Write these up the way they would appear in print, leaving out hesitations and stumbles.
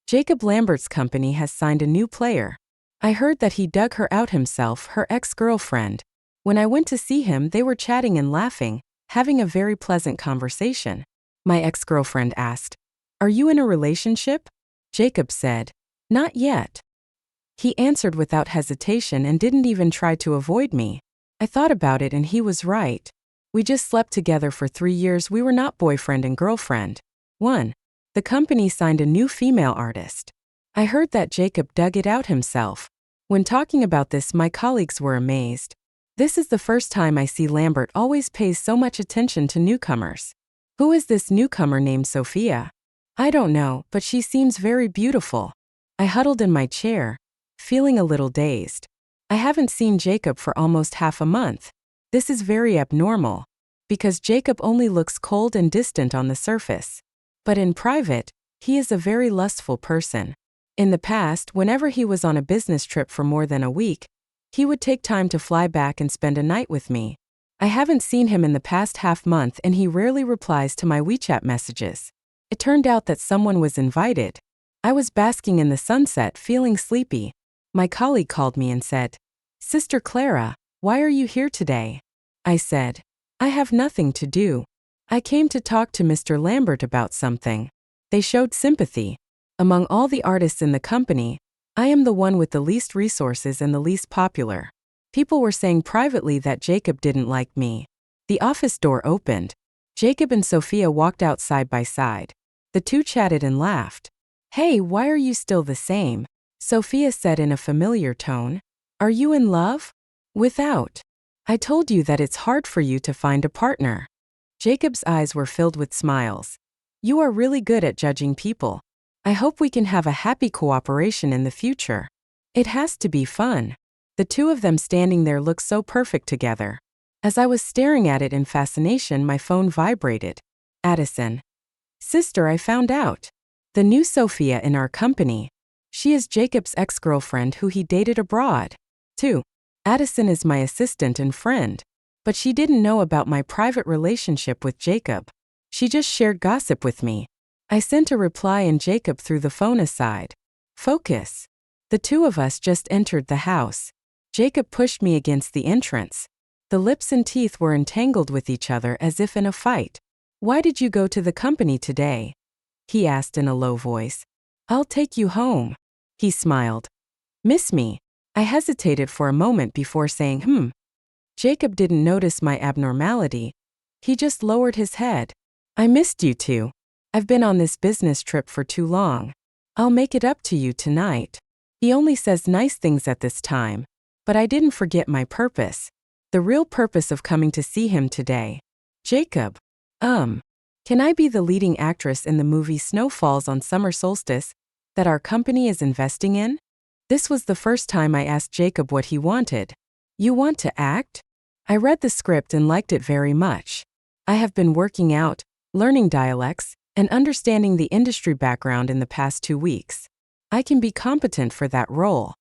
Jacob Lambert's company has signed a new player. I heard that he dug her out himself, her ex-girlfriend. When I went to see him, they were chatting and laughing, having a very pleasant conversation. My ex-girlfriend asked, "Are you in a relationship?" Jacob said, "Not yet." He answered without hesitation and didn't even try to avoid me. I thought about it and he was right. We just slept together for 3 years. We were not boyfriend and girlfriend. 1. The company signed a new female artist. I heard that Jacob dug it out himself. When talking about this, my colleagues were amazed. This is the first time I see Lambert always pays so much attention to newcomers. Who is this newcomer named Sophia? I don't know, but she seems very beautiful. I huddled in my chair, feeling a little dazed. I haven't seen Jacob for almost half a month. This is very abnormal, because Jacob only looks cold and distant on the surface. But in private, he is a very lustful person. In the past, whenever he was on a business trip for more than a week, he would take time to fly back and spend a night with me. I haven't seen him in the past half month and he rarely replies to my WeChat messages. It turned out that someone was invited. I was basking in the sunset, feeling sleepy. My colleague called me and said, "Sister Clara, why are you here today?" I said, "I have nothing to do. I came to talk to Mr. Lambert about something." They showed sympathy. Among all the artists in the company, I am the one with the least resources and the least popular. People were saying privately that Jacob didn't like me. The office door opened. Jacob and Sophia walked out side by side. The two chatted and laughed. "Hey, why are you still the same?" Sophia said in a familiar tone. "Are you in love?" "Without. I told you that it's hard for you to find a partner." Jacob's eyes were filled with smiles. "You are really good at judging people. I hope we can have a happy cooperation in the future. It has to be fun." The two of them standing there looked so perfect together. As I was staring at it in fascination, my phone vibrated. Addison. "Sister, I found out. The new Sophia in our company. She is Jacob's ex-girlfriend who he dated abroad. 2. Addison is my assistant and friend. But she didn't know about my private relationship with Jacob. She just shared gossip with me." I sent a reply and Jacob threw the phone aside. "Focus." The two of us just entered the house. Jacob pushed me against the entrance. The lips and teeth were entangled with each other as if in a fight. "Why did you go to the company today?" he asked in a low voice. "I'll take you home." He smiled. "Miss me?" I hesitated for a moment before saying, Jacob didn't notice my abnormality. He just lowered his head. "I missed you too. I've been on this business trip for too long. I'll make it up to you tonight." He only says nice things at this time. But I didn't forget my purpose. The real purpose of coming to see him today. "Jacob. Can I be the leading actress in the movie Snow Falls on Summer Solstice that our company is investing in?" This was the first time I asked Jacob what he wanted. "You want to act?" I read the script and liked it very much. I have been working out, learning dialects, and understanding the industry background in the past 2 weeks. I can be competent for that role.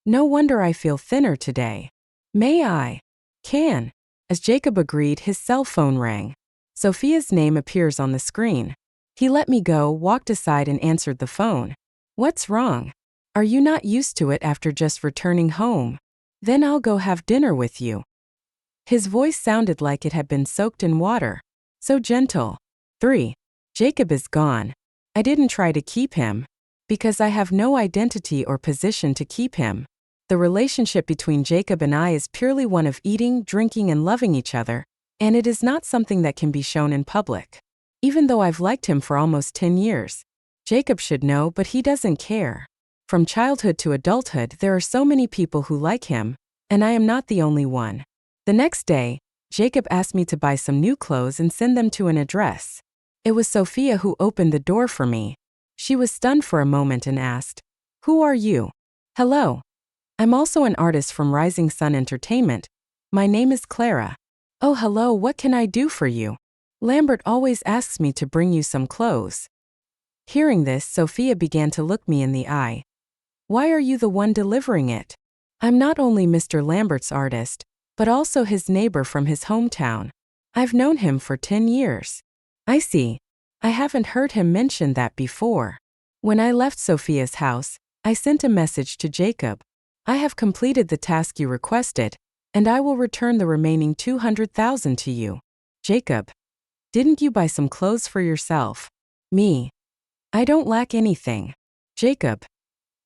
No wonder I feel thinner today. "May I?" "Can." As Jacob agreed, his cell phone rang. Sophia's name appears on the screen. He let me go, walked aside and answered the phone. "What's wrong? Are you not used to it after just returning home? Then I'll go have dinner with you." His voice sounded like it had been soaked in water. So gentle. 3. Jacob is gone. I didn't try to keep him. Because I have no identity or position to keep him. The relationship between Jacob and I is purely one of eating, drinking and loving each other, and it is not something that can be shown in public. Even though I've liked him for almost 10 years. Jacob should know, but he doesn't care. From childhood to adulthood, there are so many people who like him, and I am not the only one. The next day, Jacob asked me to buy some new clothes and send them to an address. It was Sophia who opened the door for me. She was stunned for a moment and asked, "Who are you?" "Hello. I'm also an artist from Rising Sun Entertainment. My name is Clara." "Oh, hello, what can I do for you? Lambert always asks me to bring you some clothes." Hearing this, Sophia began to look me in the eye. "Why are you the one delivering it? I'm not only Mr. Lambert's artist, but also his neighbor from his hometown. I've known him for 10 years. "I see. I haven't heard him mention that before." When I left Sophia's house, I sent a message to Jacob. I have completed the task you requested, and I will return the remaining 200,000 to you. Jacob, didn't you buy some clothes for yourself? Me. I don't lack anything. Jacob,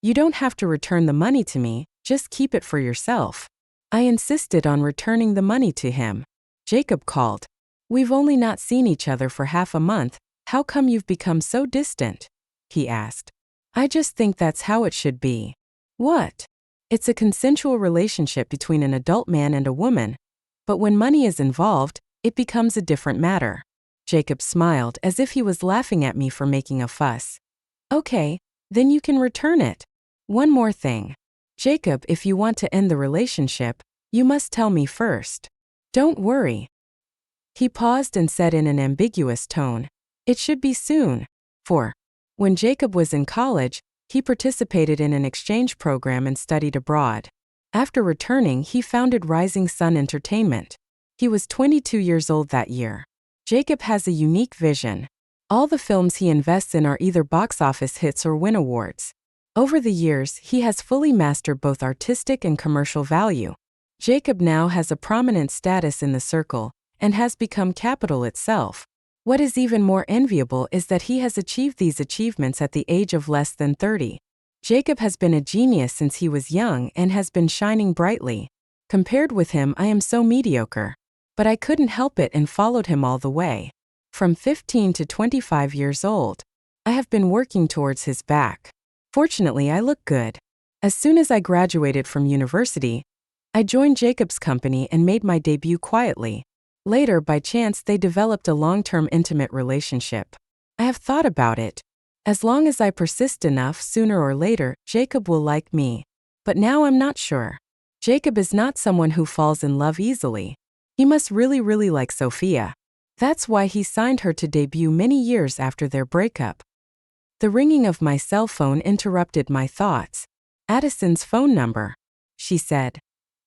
you don't have to return the money to me, just keep it for yourself. I insisted on returning the money to him. Jacob called. We've only not seen each other for half a month, how come you've become so distant? He asked. I just think that's how it should be. What? It's a consensual relationship between an adult man and a woman, but when money is involved, it becomes a different matter. Jacob smiled as if he was laughing at me for making a fuss. Okay, then you can return it. One more thing. Jacob, if you want to end the relationship, you must tell me first. Don't worry. He paused and said in an ambiguous tone, it should be soon. 4. When Jacob was in college, he participated in an exchange program and studied abroad. After returning, he founded Rising Sun Entertainment. He was 22 years old that year. Jacob has a unique vision. All the films he invests in are either box office hits or win awards. Over the years, he has fully mastered both artistic and commercial value. Jacob now has a prominent status in the circle and has become capital itself. What is even more enviable is that he has achieved these achievements at the age of less than 30. Jacob has been a genius since he was young and has been shining brightly. Compared with him, I am so mediocre. But I couldn't help it and followed him all the way. From 15 to 25 years old, I have been working towards his back. Fortunately, I look good. As soon as I graduated from university, I joined Jacob's company and made my debut quietly. Later, by chance, they developed a long-term intimate relationship. I have thought about it. As long as I persist enough, sooner or later, Jacob will like me. But now I'm not sure. Jacob is not someone who falls in love easily. He must really like Sophia. That's why he signed her to debut many years after their breakup. The ringing of my cell phone interrupted my thoughts. Addison's phone number. She said,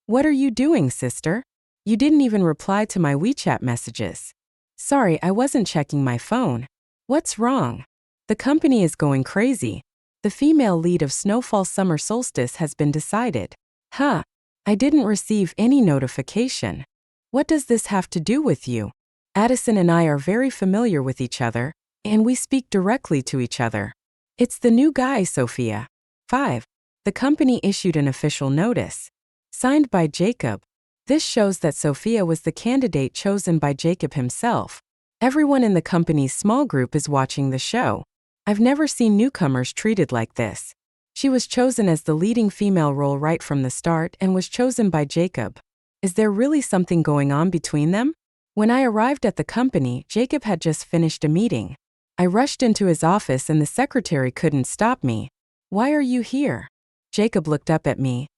"What are you doing, sister? You didn't even reply to my WeChat messages." Sorry, I wasn't checking my phone. What's wrong? The company is going crazy. The female lead of Snowfall Summer Solstice has been decided. Huh. I didn't receive any notification. What does this have to do with you? Addison and I are very familiar with each other, and we speak directly to each other. It's the new guy, Sophia. 5. The company issued an official notice. Signed by Jacob. This shows that Sophia was the candidate chosen by Jacob himself. Everyone in the company's small group is watching the show. I've never seen newcomers treated like this. She was chosen as the leading female role right from the start and was chosen by Jacob. Is there really something going on between them? When I arrived at the company, Jacob had just finished a meeting. I rushed into his office and the secretary couldn't stop me. Why are you here? Jacob looked up at me.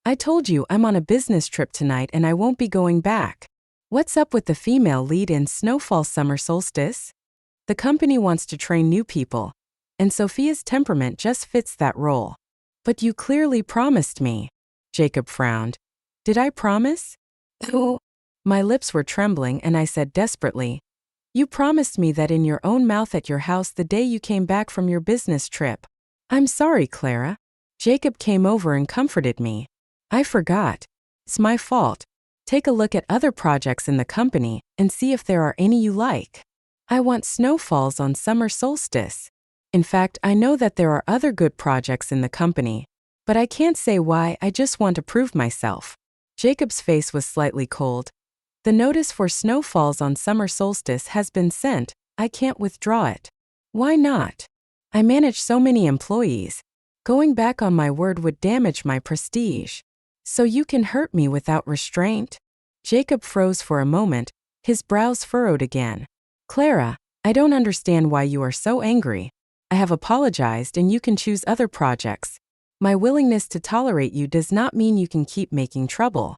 I told you I'm on a business trip tonight and I won't be going back. What's up with the female lead in Snowfall Summer Solstice? The company wants to train new people, and Sophia's temperament just fits that role. But you clearly promised me. Jacob frowned. Did I promise? Oh. My lips were trembling and I said desperately, you promised me that in your own mouth at your house the day you came back from your business trip. I'm sorry, Clara. Jacob came over and comforted me. I forgot. It's my fault. Take a look at other projects in the company and see if there are any you like. I want snowfalls on summer solstice. In fact, I know that there are other good projects in the company, but I can't say why. I just want to prove myself. Jacob's face was slightly cold. The notice for snowfalls on summer solstice has been sent. I can't withdraw it. Why not? I manage so many employees. Going back on my word would damage my prestige. So you can hurt me without restraint? Jacob froze for a moment, his brows furrowed again. Clara, I don't understand why you are so angry. I have apologized and you can choose other projects. My willingness to tolerate you does not mean you can keep making trouble.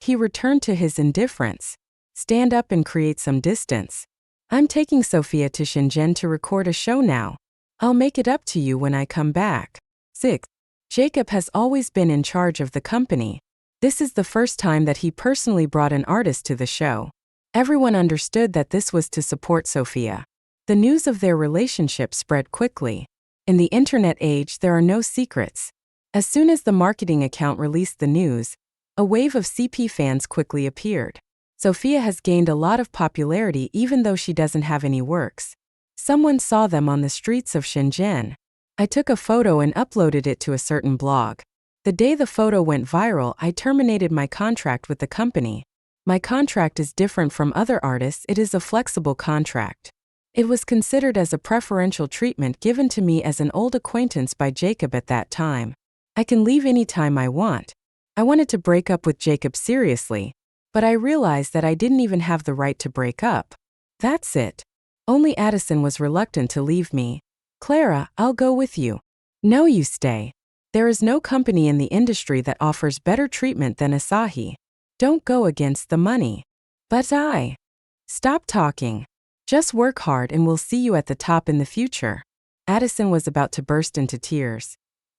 He returned to his indifference. Stand up and create some distance. I'm taking Sophia to Shenzhen to record a show now. I'll make it up to you when I come back. 6. Jacob has always been in charge of the company. This is the first time that he personally brought an artist to the show. Everyone understood that this was to support Sophia. The news of their relationship spread quickly. In the internet age, there are no secrets. As soon as the marketing account released the news, a wave of CP fans quickly appeared. Sophia has gained a lot of popularity even though she doesn't have any works. Someone saw them on the streets of Shenzhen. I took a photo and uploaded it to a certain blog. The day the photo went viral, I terminated my contract with the company. My contract is different from other artists, it is a flexible contract. It was considered as a preferential treatment given to me as an old acquaintance by Jacob at that time. I can leave anytime I want. I wanted to break up with Jacob seriously, but I realized that I didn't even have the right to break up. That's it. Only Addison was reluctant to leave me. Clara, I'll go with you. No, you stay. There is no company in the industry that offers better treatment than Asahi. Don't go against the money. But I. Stop talking. Just work hard and we'll see you at the top in the future. Addison was about to burst into tears.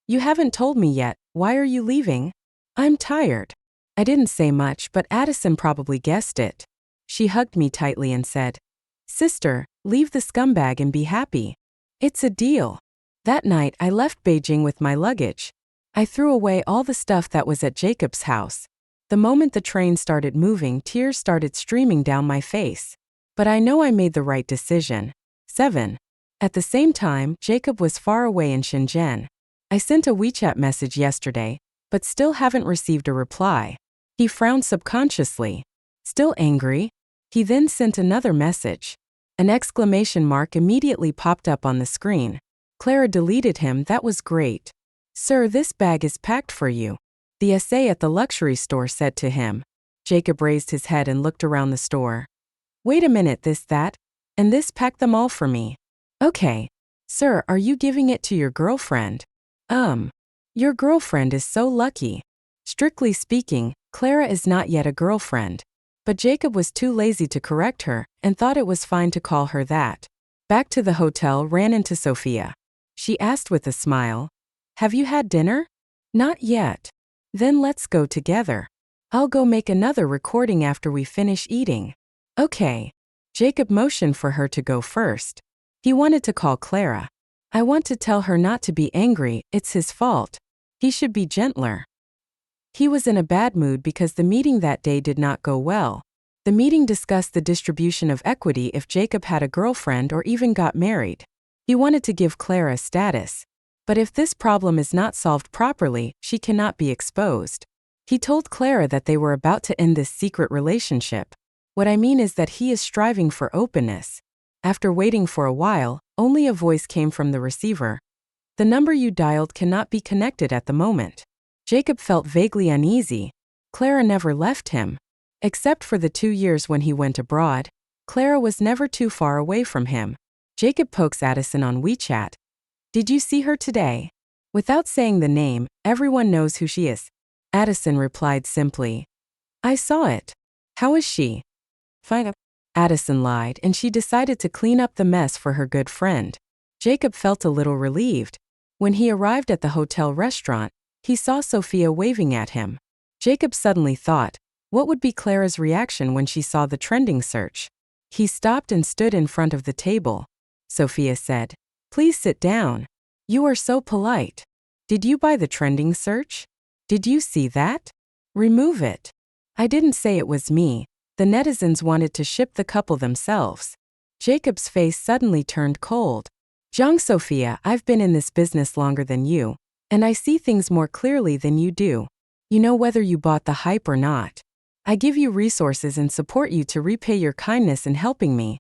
You haven't told me yet, why are you leaving? I'm tired. I didn't say much, but Addison probably guessed it. She hugged me tightly and said, Sister, leave the scumbag and be happy. It's a deal. That night, I left Beijing with my luggage. I threw away all the stuff that was at Jacob's house. The moment the train started moving, tears started streaming down my face. But I know I made the right decision. 7. At the same time, Jacob was far away in Shenzhen. I sent a WeChat message yesterday, but still haven't received a reply. He frowned subconsciously. Still angry? He then sent another message. An exclamation mark immediately popped up on the screen. Clara deleted him, that was great. Sir, this bag is packed for you. The essay at the luxury store said to him. Jacob raised his head and looked around the store. Wait a minute, that, and this packed them all for me. Okay. Sir, are you giving it to your girlfriend? Your girlfriend is so lucky. Strictly speaking, Clara is not yet a girlfriend. But Jacob was too lazy to correct her and thought it was fine to call her that. Back to the hotel, ran into Sophia. She asked with a smile, Have you had dinner? Not yet. Then let's go together. I'll go make another recording after we finish eating. Okay. Jacob motioned for her to go first. He wanted to call Clara. I want to tell her not to be angry, it's his fault. He should be gentler. He was in a bad mood because the meeting that day did not go well. The meeting discussed the distribution of equity if Jacob had a girlfriend or even got married. He wanted to give Clara status. But if this problem is not solved properly, she cannot be exposed. He told Clara that they were about to end this secret relationship. What I mean is that he is striving for openness. After waiting for a while, only a voice came from the receiver. The number you dialed cannot be connected at the moment. Jacob felt vaguely uneasy. Clara never left him. Except for the 2 years when he went abroad, Clara was never too far away from him. Jacob pokes Addison on WeChat. Did you see her today? Without saying the name, everyone knows who she is. Addison replied simply. I saw it. How is she? Fine. Addison lied, and she decided to clean up the mess for her good friend. Jacob felt a little relieved. When he arrived at the hotel restaurant, he saw Sophia waving at him. Jacob suddenly thought, what would be Clara's reaction when she saw the trending search? He stopped and stood in front of the table. Sophia said, Please sit down. You are so polite. Did you buy the trending search? Did you see that? Remove it. I didn't say it was me. The netizens wanted to ship the couple themselves. Jacob's face suddenly turned cold. Zhang Sophia, I've been in this business longer than you, and I see things more clearly than you do. You know whether you bought the hype or not. I give you resources and support you to repay your kindness in helping me.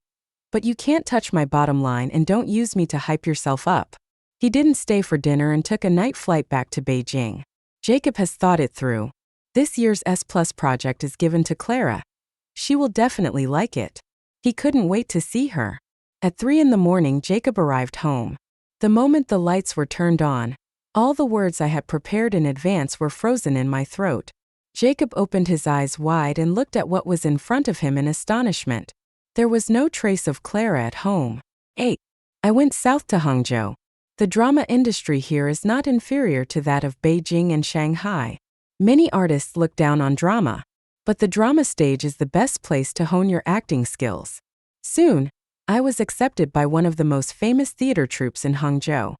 But you can't touch my bottom line and don't use me to hype yourself up. He didn't stay for dinner and took a night flight back to Beijing. Jacob has thought it through. This year's S+ project is given to Clara. She will definitely like it. He couldn't wait to see her. At 3 a.m, Jacob arrived home. The moment the lights were turned on, all the words I had prepared in advance were frozen in my throat. Jacob opened his eyes wide and looked at what was in front of him in astonishment. There was no trace of Clara at home. 8. I went south to Hangzhou. The drama industry here is not inferior to that of Beijing and Shanghai. Many artists look down on drama. But the drama stage is the best place to hone your acting skills. Soon, I was accepted by one of the most famous theater troupes in Hangzhou.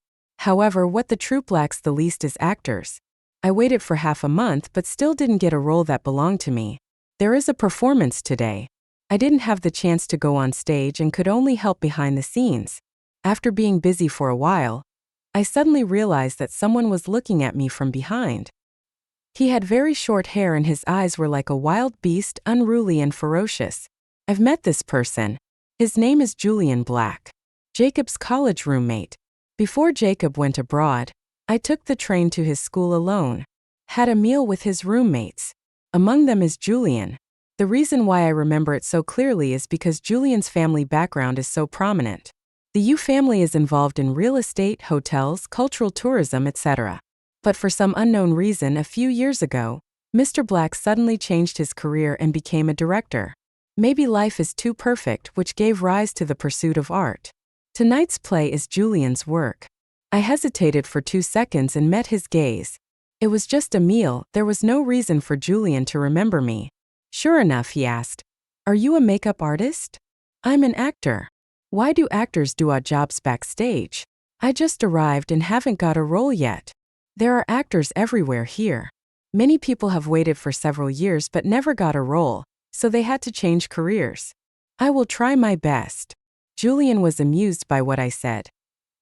However, what the troupe lacks the least is actors. I waited for half a month but still didn't get a role that belonged to me. There is a performance today. I didn't have the chance to go on stage and could only help behind the scenes. After being busy for a while, I suddenly realized that someone was looking at me from behind. He had very short hair and his eyes were like a wild beast, unruly and ferocious. I've met this person. His name is Julian Black, Jacob's college roommate. Before Jacob went abroad, I took the train to his school alone, had a meal with his roommates. Among them is Julian. The reason why I remember it so clearly is because Julian's family background is so prominent. The Yu family is involved in real estate, hotels, cultural tourism, etc. But for some unknown reason a few years ago, Mr. Black suddenly changed his career and became a director. Maybe life is too perfect, which gave rise to the pursuit of art. Tonight's play is Julian's work. I hesitated for 2 seconds and met his gaze. It was just a meal, there was no reason for Julian to remember me. Sure enough, he asked, "Are you a makeup artist?" "I'm an actor." "Why do actors do odd jobs backstage?" "I just arrived and haven't got a role yet." There are actors everywhere here. Many people have waited for several years but never got a role, so they had to change careers. "I will try my best." Julian was amused by what I said.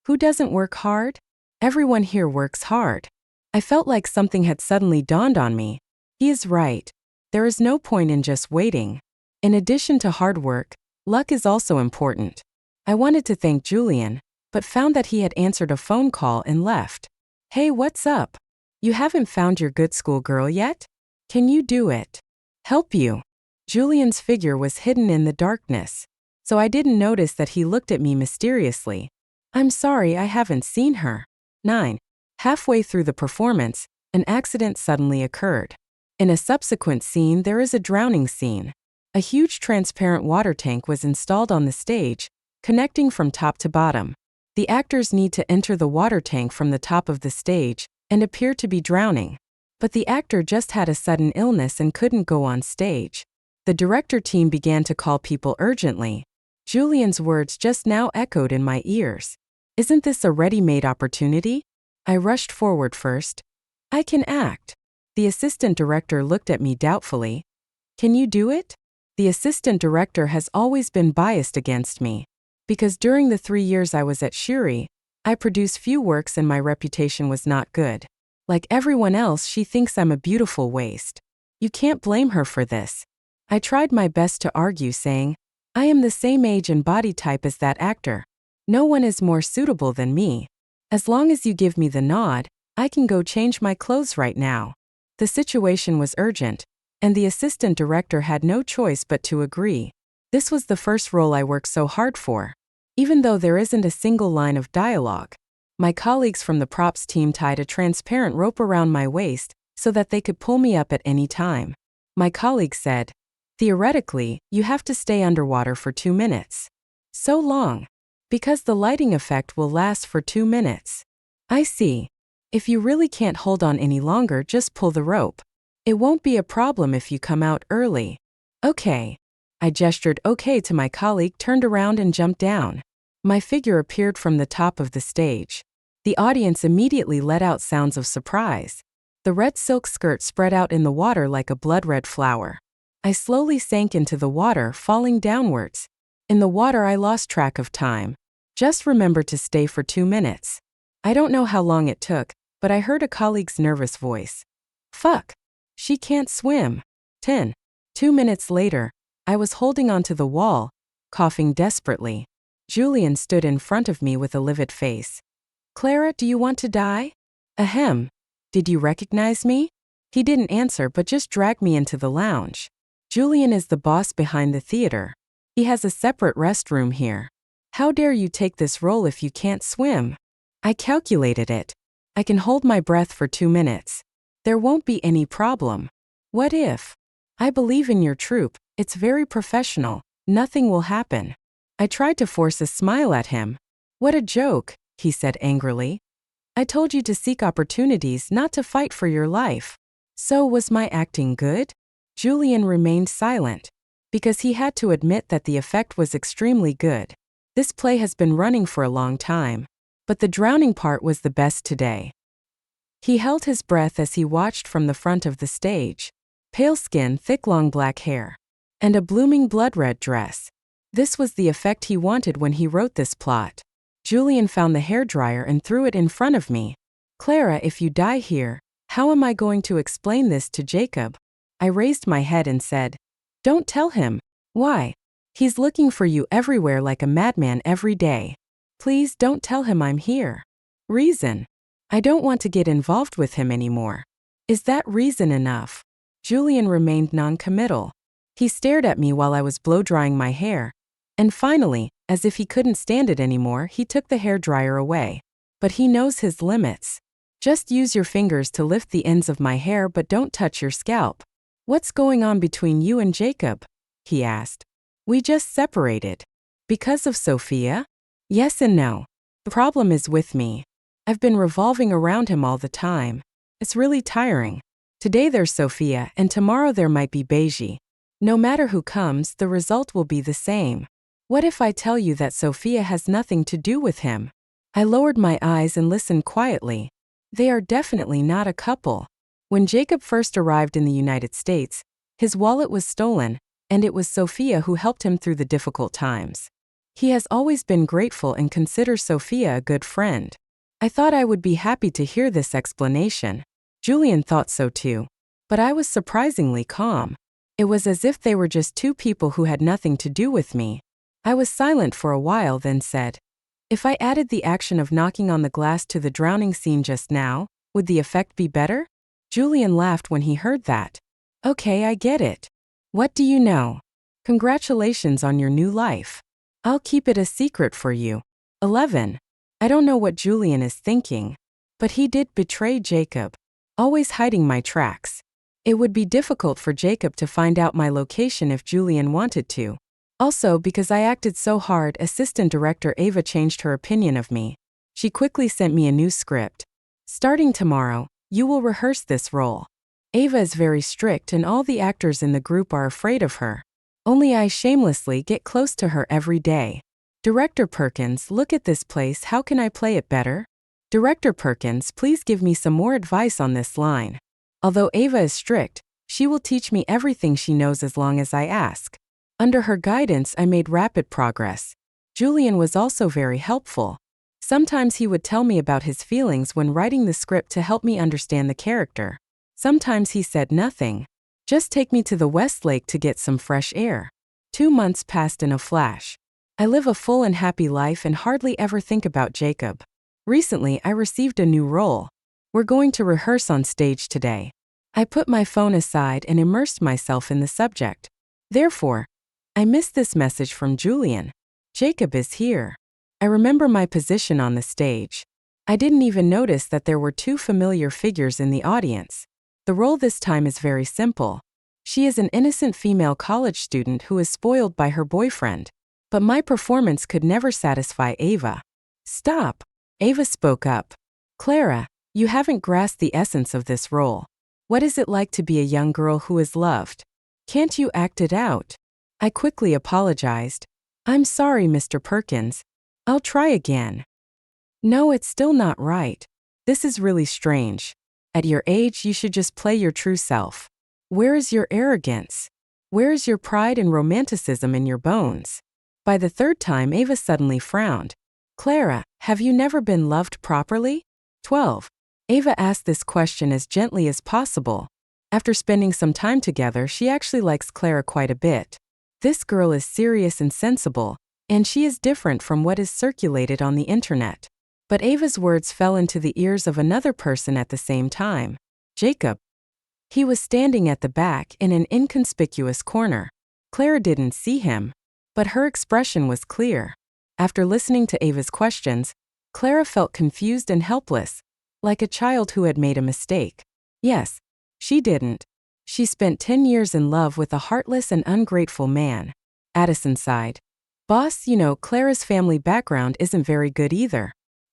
"Who doesn't work hard? Everyone here works hard." I felt like something had suddenly dawned on me. He is right. There is no point in just waiting. In addition to hard work, luck is also important. I wanted to thank Julian, but found that he had answered a phone call and left. "Hey, what's up? You haven't found your good school girl yet? Can you do it? Help you?" Julian's figure was hidden in the darkness, so I didn't notice that he looked at me mysteriously. "I'm sorry, I haven't seen her." 9. Halfway through the performance, an accident suddenly occurred. In a subsequent scene, there is a drowning scene. A huge transparent water tank was installed on the stage, connecting from top to bottom. The actors need to enter the water tank from the top of the stage and appear to be drowning. But the actor just had a sudden illness and couldn't go on stage. The director team began to call people urgently. Julian's words just now echoed in my ears. "Isn't this a ready-made opportunity?" I rushed forward first. "I can act." The assistant director looked at me doubtfully. "Can you do it?" The assistant director has always been biased against me. Because during the 3 years I was at Shuri, I produced few works and my reputation was not good. Like everyone else, she thinks I'm a beautiful waste. You can't blame her for this. I tried my best to argue, saying, "I am the same age and body type as that actor. No one is more suitable than me. As long as you give me the nod, I can go change my clothes right now." The situation was urgent, and the assistant director had no choice but to agree. This was the first role I worked so hard for. Even though there isn't a single line of dialogue, my colleagues from the props team tied a transparent rope around my waist so that they could pull me up at any time. My colleague said, "Theoretically, you have to stay underwater for 2 minutes. So long. Because the lighting effect will last for 2 minutes. I see. If you really can't hold on any longer, just pull the rope. It won't be a problem if you come out early." "Okay." I gestured okay to my colleague, turned around and jumped down. My figure appeared from the top of the stage. The audience immediately let out sounds of surprise. The red silk skirt spread out in the water like a blood-red flower. I slowly sank into the water, falling downwards. In the water I lost track of time. Just remember to stay for 2 minutes. I don't know how long it took, but I heard a colleague's nervous voice. "Fuck. She can't swim." 10. 2 minutes later, I was holding onto the wall, coughing desperately. Julian stood in front of me with a livid face. "Clara, do you want to die?" "Ahem. Did you recognize me?" He didn't answer but just dragged me into the lounge. Julian is the boss behind the theater. He has a separate restroom here. "How dare you take this role if you can't swim?" I calculated it. I can hold my breath for 2 minutes. There won't be any problem. What if? I believe in your troupe. It's very professional. Nothing will happen. I tried to force a smile at him. "What a joke," he said angrily. "I told you to seek opportunities, not to fight for your life." So was my acting good? Julian remained silent, because he had to admit that the effect was extremely good. This play has been running for a long time. But the drowning part was the best today. He held his breath as he watched from the front of the stage. Pale skin, thick long black hair, and a blooming blood-red dress. This was the effect he wanted when he wrote this plot. Julian found the hairdryer and threw it in front of me. Clara, if you die here, how am I going to explain this to Jacob? I raised my head and said, don't tell him. Why? He's looking for you everywhere like a madman every day. Please don't tell him I'm here. Reason. I don't want to get involved with him anymore. Is that reason enough? Julian remained non-committal. He stared at me while I was blow-drying my hair. And finally, as if he couldn't stand it anymore, he took the hairdryer away. But he knows his limits. Just use your fingers to lift the ends of my hair but don't touch your scalp. What's going on between you and Jacob? He asked. We just separated. Because of Sophia? Yes and no. The problem is with me. I've been revolving around him all the time. It's really tiring. Today there's Sophia and tomorrow there might be Beiji. No matter who comes, the result will be the same. What if I tell you that Sophia has nothing to do with him? I lowered my eyes and listened quietly. They are definitely not a couple. When Jacob first arrived in the United States, his wallet was stolen, and it was Sophia who helped him through the difficult times. He has always been grateful and considers Sophia a good friend. I thought I would be happy to hear this explanation. Julian thought so too. But I was surprisingly calm. It was as if they were just two people who had nothing to do with me. I was silent for a while, then said, if I added the action of knocking on the glass to the drowning scene just now, would the effect be better? Julian laughed when he heard that. Okay, I get it. What do you know? Congratulations on your new life. I'll keep it a secret for you. 11. I don't know what Julian is thinking. But he did betray Jacob. Always hiding my tracks. It would be difficult for Jacob to find out my location if Julian wanted to. Also, because I acted so hard, assistant director Ava changed her opinion of me. She quickly sent me a new script. Starting tomorrow, you will rehearse this role. Ava is very strict and all the actors in the group are afraid of her. Only I shamelessly get close to her every day. Director Perkins, look at this place, how can I play it better? Director Perkins, please give me some more advice on this line. Although Ava is strict, she will teach me everything she knows as long as I ask. Under her guidance, I made rapid progress. Julian was also very helpful. Sometimes he would tell me about his feelings when writing the script to help me understand the character. Sometimes he said nothing. Just take me to the West Lake to get some fresh air. 2 months passed in a flash. I live a full and happy life and hardly ever think about Jacob. Recently, I received a new role. We're going to rehearse on stage today. I put my phone aside and immersed myself in the subject. Therefore, I missed this message from Julian. Jacob is here. I remember my position on the stage. I didn't even notice that there were two familiar figures in the audience. The role this time is very simple. She is an innocent female college student who is spoiled by her boyfriend. But my performance could never satisfy Ava. Stop! Ava spoke up. Clara, you haven't grasped the essence of this role. What is it like to be a young girl who is loved? Can't you act it out? I quickly apologized. I'm sorry, Mr. Perkins. I'll try again. No, it's still not right. This is really strange. At your age, you should just play your true self. Where is your arrogance? Where is your pride and romanticism in your bones? By the third time, Ava suddenly frowned. Clara, have you never been loved properly? 12. Ava asked this question as gently as possible. After spending some time together, she actually likes Clara quite a bit. This girl is serious and sensible, and she is different from what is circulated on the internet. But Ava's words fell into the ears of another person at the same time. Jacob. He was standing at the back in an inconspicuous corner. Clara didn't see him, but her expression was clear. After listening to Ava's questions, Clara felt confused and helpless, like a child who had made a mistake. Yes, she didn't. She spent 10 years in love with a heartless and ungrateful man. Addison sighed. Boss, you know, Clara's family background isn't very good either.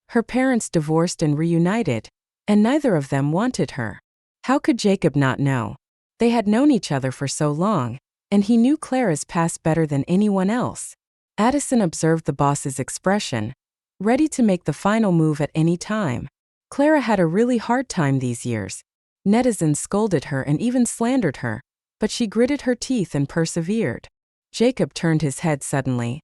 Her parents divorced and reunited, and neither of them wanted her. How could Jacob not know? They had known each other for so long, and he knew Clara's past better than anyone else. Addison observed the boss's expression. ready to make the final move at any time. Clara had a really hard time these years. Netizens scolded her and even slandered her, but she gritted her teeth and persevered. Jacob turned his head suddenly.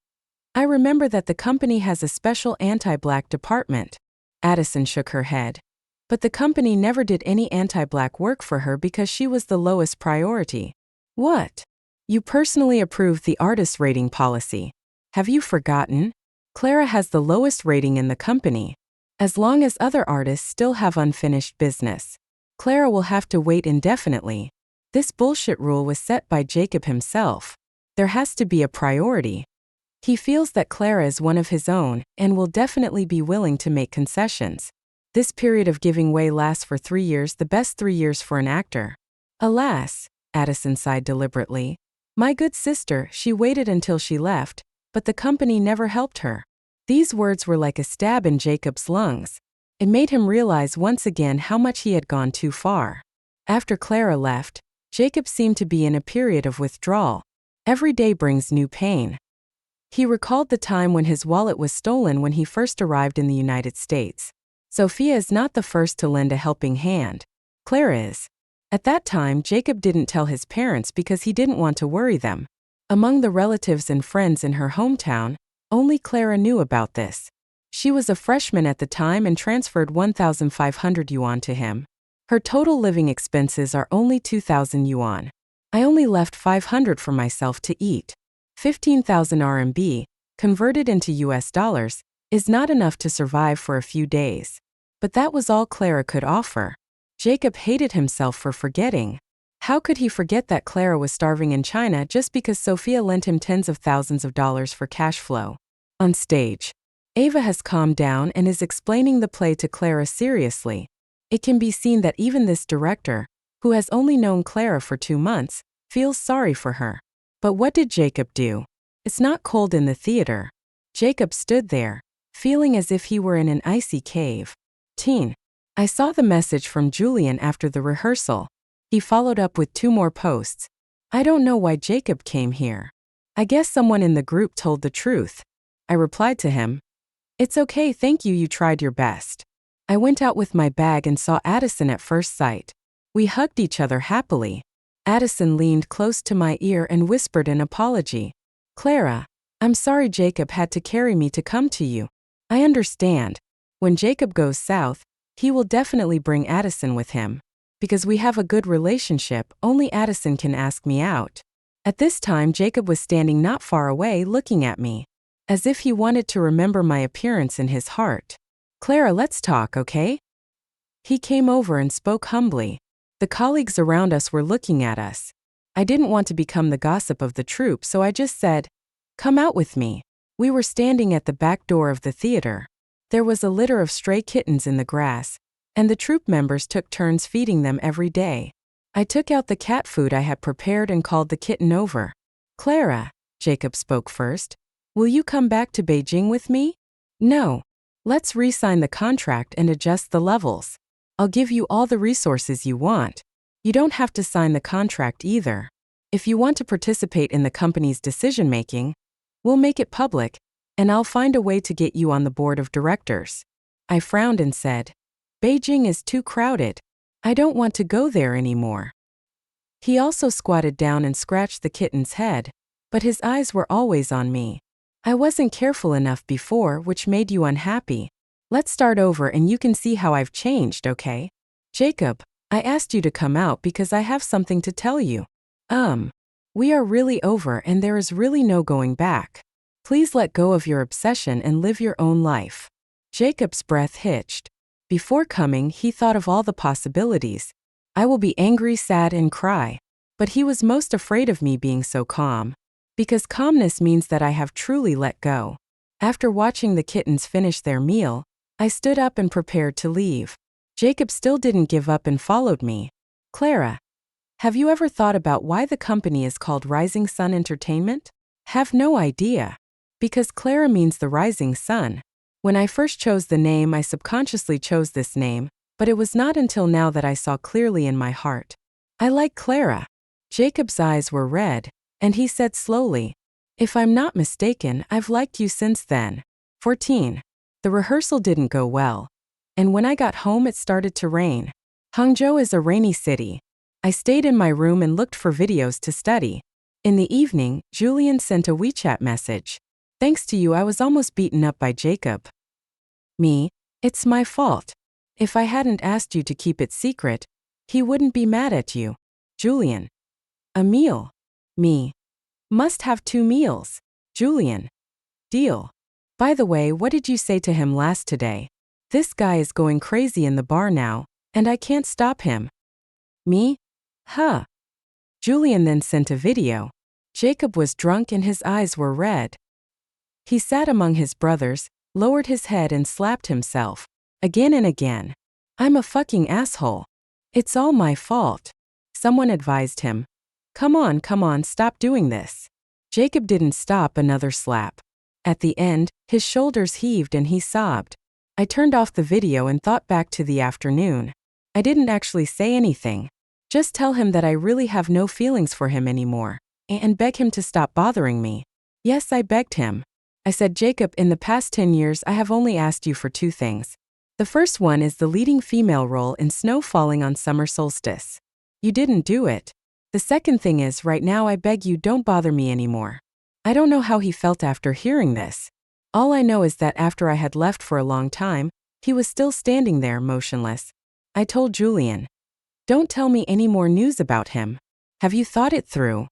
I remember that the company has a special anti-black department. Addison shook her head. But the company never did any anti-black work for her because she was the lowest priority. What? You personally approved the artist rating policy. Have you forgotten? Clara has the lowest rating in the company. As long as other artists still have unfinished business, Clara will have to wait indefinitely. This bullshit rule was set by Jacob himself. There has to be a priority. He feels that Clara is one of his own and will definitely be willing to make concessions. This period of giving way lasts for 3 years, the best 3 years for an actor. Alas, Addison sighed deliberately. My good sister, she waited until she left, but the company never helped her. These words were like a stab in Jacob's lungs. It made him realize once again how much he had gone too far. After Clara left, Jacob seemed to be in a period of withdrawal. Every day brings new pain. He recalled the time when his wallet was stolen when he first arrived in the United States. Sophia is not the first to lend a helping hand. Clara is. At that time, Jacob didn't tell his parents because he didn't want to worry them. Among the relatives and friends in her hometown, only Clara knew about this. She was a freshman at the time and transferred 1,500 yuan to him. Her total living expenses are only 2,000 yuan. I only left 500 for myself to eat. 15,000 RMB, converted into US dollars, is not enough to survive for a few days. But that was all Clara could offer. Jacob hated himself for forgetting. How could he forget that Clara was starving in China just because Sophia lent him tens of thousands of dollars for cash flow? On stage, Ava has calmed down and is explaining the play to Clara seriously. It can be seen that even this director, who has only known Clara for 2 months, feels sorry for her. But what did Jacob do? It's not cold in the theater. Jacob stood there, feeling as if he were in an icy cave. Teen. I saw the message from Julian after the rehearsal. He followed up with 2 more posts. I don't know why Jacob came here. I guess someone in the group told the truth. I replied to him. It's okay, thank you, you tried your best. I went out with my bag and saw Addison at first sight. We hugged each other happily. Addison leaned close to my ear and whispered an apology. Clara, I'm sorry Jacob had to carry me to come to you. I understand. When Jacob goes south, he will definitely bring Addison with him. Because we have a good relationship, only Addison can ask me out. At this time, Jacob was standing not far away looking at me, as if he wanted to remember my appearance in his heart. Clara, let's talk, okay? He came over and spoke humbly. The colleagues around us were looking at us. I didn't want to become the gossip of the troupe, so I just said, come out with me. We were standing at the back door of the theater. There was a litter of stray kittens in the grass, and the troupe members took turns feeding them every day. I took out the cat food I had prepared and called the kitten over. Clara, Jacob spoke first, will you come back to Beijing with me? No. Let's re-sign the contract and adjust the levels. I'll give you all the resources you want. You don't have to sign the contract either. If you want to participate in the company's decision-making, we'll make it public, and I'll find a way to get you on the board of directors. I frowned and said, Beijing is too crowded. I don't want to go there anymore. He also squatted down and scratched the kitten's head, but his eyes were always on me. I wasn't careful enough before, which made you unhappy. Let's start over and you can see how I've changed, okay? Jacob, I asked you to come out because I have something to tell you. We are really over and there is really no going back. Please let go of your obsession and live your own life. Jacob's breath hitched. Before coming, he thought of all the possibilities. I will be angry, sad, and cry. But he was most afraid of me being so calm. Because calmness means that I have truly let go. After watching the kittens finish their meal, I stood up and prepared to leave. Jacob still didn't give up and followed me. Clara, have you ever thought about why the company is called Rising Sun Entertainment? Have no idea. Because Clara means the rising sun. When I first chose the name, I subconsciously chose this name, but it was not until now that I saw clearly in my heart. I like Clara. Jacob's eyes were red, and he said slowly, if I'm not mistaken, I've liked you since then. 14. The rehearsal didn't go well. And when I got home, it started to rain. Hangzhou is a rainy city. I stayed in my room and looked for videos to study. In the evening, Julian sent a WeChat message. Thanks to you, I was almost beaten up by Jacob. Me, it's my fault. If I hadn't asked you to keep it secret, he wouldn't be mad at you. Julian. A meal. Me. Must have 2 meals. Julian. Deal. By the way, what did you say to him last today? This guy is going crazy in the bar now, and I can't stop him. Me? Huh. Julian then sent a video. Jacob was drunk and his eyes were red. He sat among his brothers, lowered his head and slapped himself. Again and again. I'm a fucking asshole. It's all my fault. Someone advised him. Come on, stop doing this. Jacob didn't stop. Another slap. At the end, his shoulders heaved and he sobbed. I turned off the video and thought back to the afternoon. I didn't actually say anything. Just tell him that I really have no feelings for him anymore, and beg him to stop bothering me. Yes, I begged him. I said, Jacob, in the past 10 years I have only asked you for 2 things. The first one is the leading female role in Snow Falling on Summer Solstice. You didn't do it. The second thing is, right now I beg you, don't bother me anymore. I don't know how he felt after hearing this. All I know is that after I had left for a long time, he was still standing there motionless. I told Julian, don't tell me any more news about him. Have you thought it through?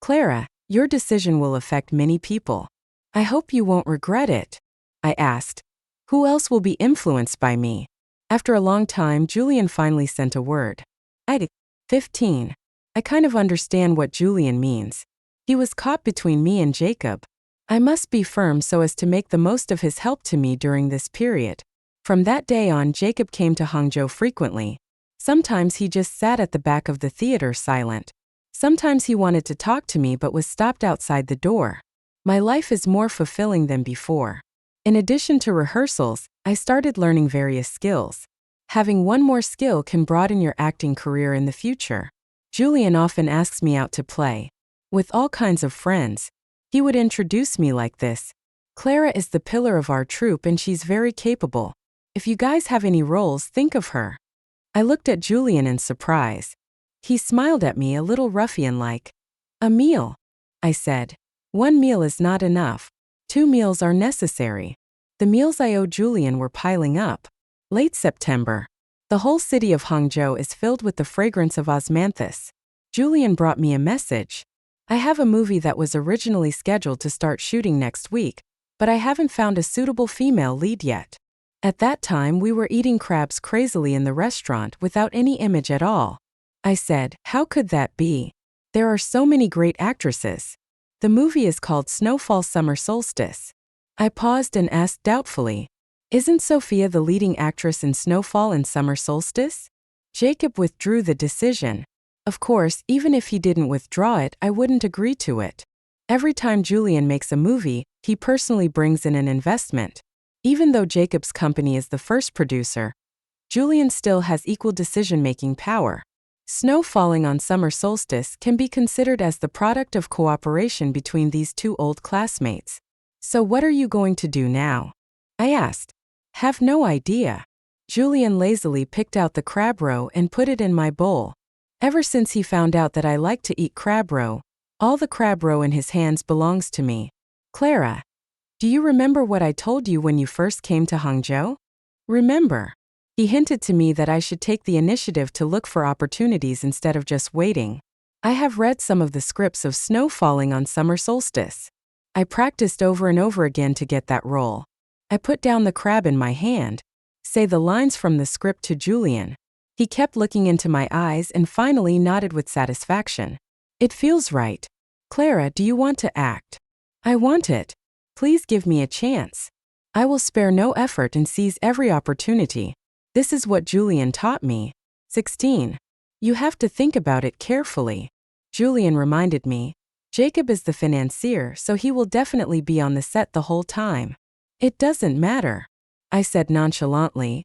Clara, your decision will affect many people. I hope you won't regret it. I asked. Who else will be influenced by me? After a long time, Julian finally sent a word. 15. I kind of understand what Julian means. He was caught between me and Jacob. I must be firm so as to make the most of his help to me during this period. From that day on, Jacob came to Hangzhou frequently. Sometimes he just sat at the back of the theater silent. Sometimes he wanted to talk to me but was stopped outside the door. My life is more fulfilling than before. In addition to rehearsals, I started learning various skills. Having one more skill can broaden your acting career in the future. Julian often asks me out to play. With all kinds of friends. He would introduce me like this. Clara is the pillar of our troupe and she's very capable. If you guys have any roles, think of her. I looked at Julian in surprise. He smiled at me a little ruffian-like. A meal, I said. 1 meal is not enough. 2 meals are necessary. The meals I owed Julian were piling up. Late September. The whole city of Hangzhou is filled with the fragrance of osmanthus. Julian brought me a message. I have a movie that was originally scheduled to start shooting next week, but I haven't found a suitable female lead yet. At that time, we were eating crabs crazily in the restaurant without any image at all. I said, how could that be? There are so many great actresses. The movie is called Snowfall Summer Solstice. I paused and asked doubtfully, isn't Sophia the leading actress in Snowfall and Summer Solstice? Jacob withdrew the decision. Of course, even if he didn't withdraw it, I wouldn't agree to it. Every time Julian makes a movie, he personally brings in an investment. Even though Jacob's company is the first producer, Julian still has equal decision-making power. Snow Falling on Summer Solstice can be considered as the product of cooperation between these 2 old classmates. So what are you going to do now? I asked. Have no idea. Julian lazily picked out the crab roe and put it in my bowl. Ever since he found out that I like to eat crab roe, all the crab roe in his hands belongs to me. Clara, do you remember what I told you when you first came to Hangzhou? Remember. He hinted to me that I should take the initiative to look for opportunities instead of just waiting. I have read some of the scripts of Snow Falling on Summer Solstice. I practiced over and over again to get that role. I put down the crab in my hand, say the lines from the script to Julian. He kept looking into my eyes and finally nodded with satisfaction. It feels right. Clara, do you want to act? I want it. Please give me a chance. I will spare no effort and seize every opportunity. This is what Julian taught me. 16. You have to think about it carefully. Julian reminded me. Jacob is the financier, so he will definitely be on the set the whole time. It doesn't matter. I said nonchalantly.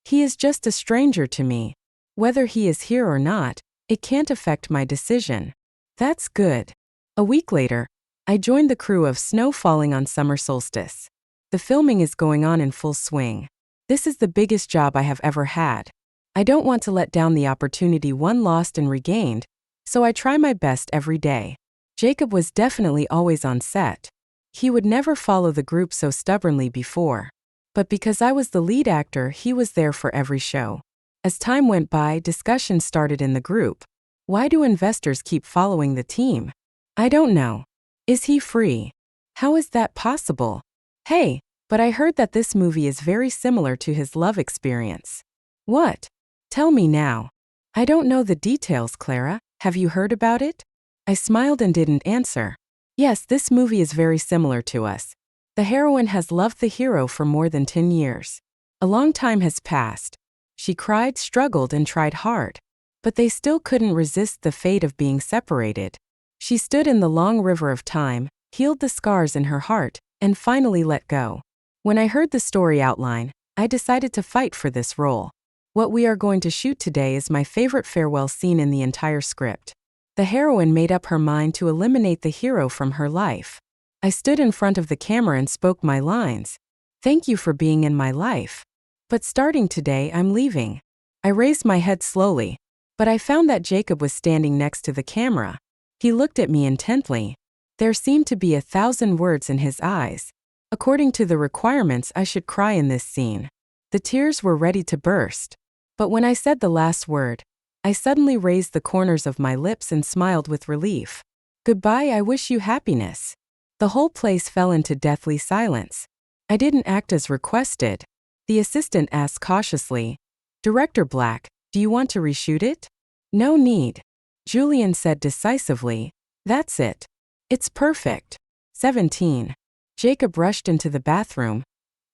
He is just a stranger to me. Whether he is here or not, it can't affect my decision. That's good. A week later, I joined the crew of Snow Falling on Summer Solstice. The filming is going on in full swing. This is the biggest job I have ever had. I don't want to let down the opportunity one lost and regained, so I try my best every day. Jacob was definitely always on set. He would never follow the group so stubbornly before. But because I was the lead actor, he was there for every show. As time went by, discussions started in the group. Why do investors keep following the team? I don't know. Is he free? How is that possible? Hey, but I heard that this movie is very similar to his love experience. What? Tell me now. I don't know the details, Clara. Have you heard about it? I smiled and didn't answer. Yes, this movie is very similar to us. The heroine has loved the hero for more than 10 years. A long time has passed. She cried, struggled, and tried hard. But they still couldn't resist the fate of being separated. She stood in the long river of time, healed the scars in her heart, and finally let go. When I heard the story outline, I decided to fight for this role. What we are going to shoot today is my favorite farewell scene in the entire script. The heroine made up her mind to eliminate the hero from her life. I stood in front of the camera and spoke my lines. Thank you for being in my life. But starting today, I'm leaving. I raised my head slowly, but I found that Jacob was standing next to the camera. He looked at me intently. There seemed to be 1,000 words in his eyes. According to the requirements, I should cry in this scene. The tears were ready to burst. But when I said the last word, I suddenly raised the corners of my lips and smiled with relief. Goodbye, I wish you happiness. The whole place fell into deathly silence. I didn't act as requested. The assistant asked cautiously, Director Black, do you want to reshoot it? No need. Julian said decisively, that's it. It's perfect. 17. Jacob rushed into the bathroom,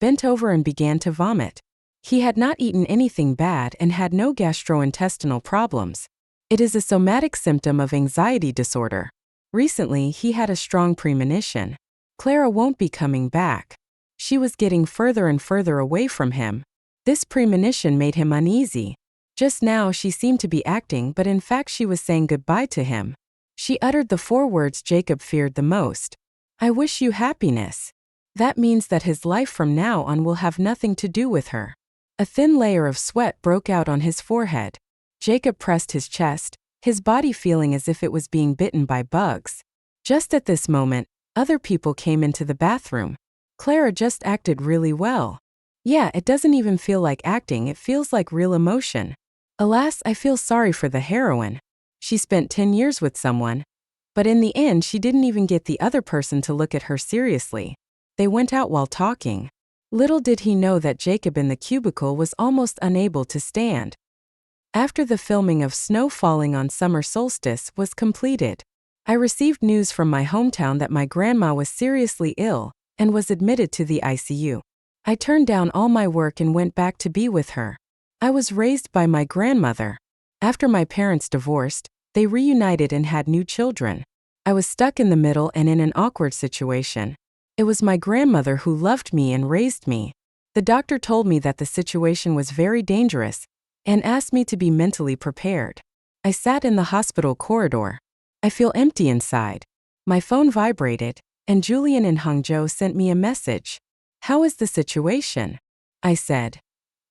bent over and began to vomit. He had not eaten anything bad and had no gastrointestinal problems. It is a somatic symptom of anxiety disorder. Recently, he had a strong premonition. Clara won't be coming back. She was getting further and further away from him. This premonition made him uneasy. Just now she seemed to be acting, but in fact she was saying goodbye to him. She uttered the 4 words Jacob feared the most. I wish you happiness. That means that his life from now on will have nothing to do with her. A thin layer of sweat broke out on his forehead. Jacob pressed his chest, his body feeling as if it was being bitten by bugs. Just at this moment, other people came into the bathroom. Clara just acted really well. Yeah, it doesn't even feel like acting, it feels like real emotion. Alas, I feel sorry for the heroine. She spent 10 years with someone, but in the end she didn't even get the other person to look at her seriously. They went out while talking. Little did he know that Jacob in the cubicle was almost unable to stand. After the filming of Snow Falling on Summer Solstice was completed, I received news from my hometown that my grandma was seriously ill and was admitted to the ICU. I turned down all my work and went back to be with her. I was raised by my grandmother. After my parents divorced, they reunited and had new children. I was stuck in the middle and in an awkward situation. It was my grandmother who loved me and raised me. The doctor told me that the situation was very dangerous and asked me to be mentally prepared. I sat in the hospital corridor. I feel empty inside. My phone vibrated, and Julian in Hangzhou sent me a message. How is the situation? I said.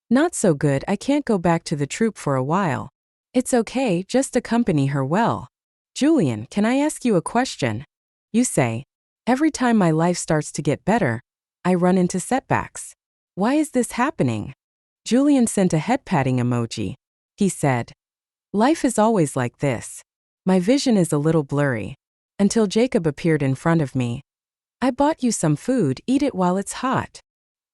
Not so good, I can't go back to the troupe for a while. It's okay, just accompany her well. Julian, can I ask you a question? You say, every time my life starts to get better, I run into setbacks. Why is this happening? Julian sent a head-patting emoji. He said, life is always like this. My vision is a little blurry. Until Jacob appeared in front of me. I bought you some food, eat it while it's hot.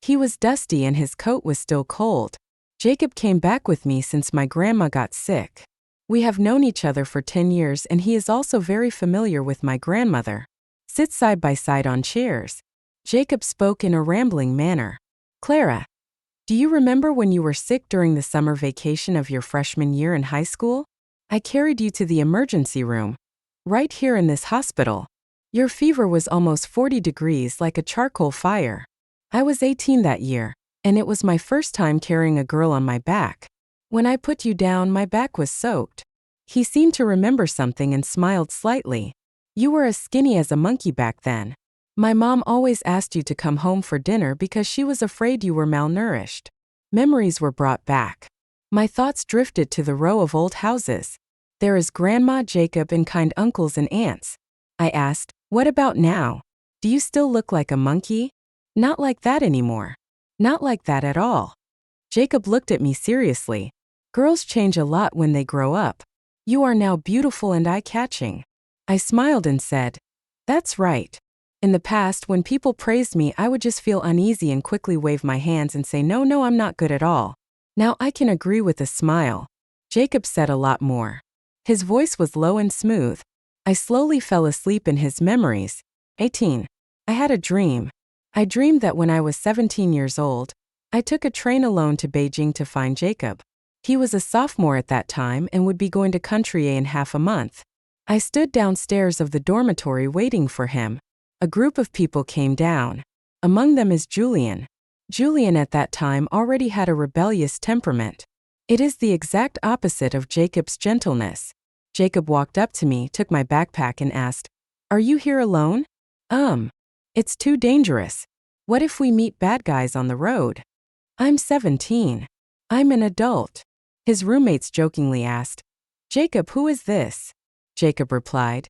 He was dusty and his coat was still cold. Jacob came back with me since my grandma got sick. We have known each other for 10 years and he is also very familiar with my grandmother. Sit side by side on chairs. Jacob spoke in a rambling manner. Clara, do you remember when you were sick during the summer vacation of your freshman year in high school? I carried you to the emergency room. Right here in this hospital. Your fever was almost 40 degrees like a charcoal fire. I was 18 that year, and it was my first time carrying a girl on my back. When I put you down, my back was soaked. He seemed to remember something and smiled slightly. You were as skinny as a monkey back then. My mom always asked you to come home for dinner because she was afraid you were malnourished. Memories were brought back. My thoughts drifted to the row of old houses. There is Grandma, Jacob, and kind uncles and aunts. I asked, what about now? Do you still look like a monkey? Not like that anymore. Not like that at all. Jacob looked at me seriously. Girls change a lot when they grow up. You are now beautiful and eye-catching. I smiled and said, that's right. In the past, when people praised me, I would just feel uneasy and quickly wave my hands and say, no, I'm not good at all. Now I can agree with a smile. Jacob said a lot more. His voice was low and smooth. I slowly fell asleep in his memories. 18. I had a dream. I dreamed that when I was 17 years old, I took a train alone to Beijing to find Jacob. He was a sophomore at that time and would be going to country A in half a month. I stood downstairs of the dormitory waiting for him. A group of people came down. Among them is Julian. Julian at that time already had a rebellious temperament. It is the exact opposite of Jacob's gentleness. Jacob walked up to me, took my backpack and asked, are you here alone? It's too dangerous. What if we meet bad guys on the road? I'm 17. I'm an adult. His roommates jokingly asked, Jacob, who is this? Jacob replied,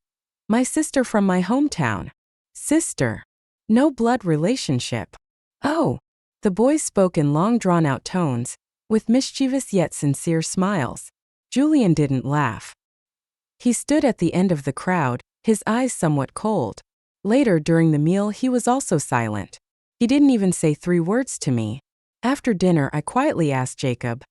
my sister from my hometown. Sister. No blood relationship. Oh. The boys spoke in long drawn-out tones, with mischievous yet sincere smiles. Julian didn't laugh. He stood at the end of the crowd, his eyes somewhat cold. Later during the meal he was also silent. He didn't even say 3 words to me. After dinner I quietly asked Jacob,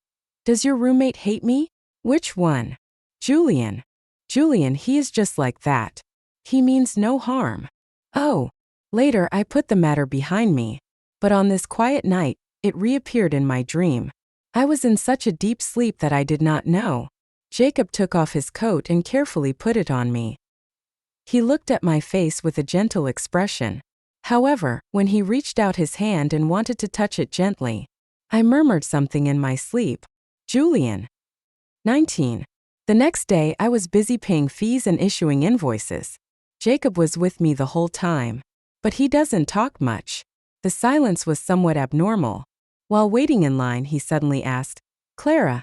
does your roommate hate me? Which one? Julian. Julian, he is just like that. He means no harm. Oh. Later I put the matter behind me. But on this quiet night, it reappeared in my dream. I was in such a deep sleep that I did not know. Jacob took off his coat and carefully put it on me. He looked at my face with a gentle expression. However, when he reached out his hand and wanted to touch it gently, I murmured something in my sleep. Julian. 19. The next day I was busy paying fees and issuing invoices. Jacob was with me the whole time. But he doesn't talk much. The silence was somewhat abnormal. While waiting in line, he suddenly asked, Clara,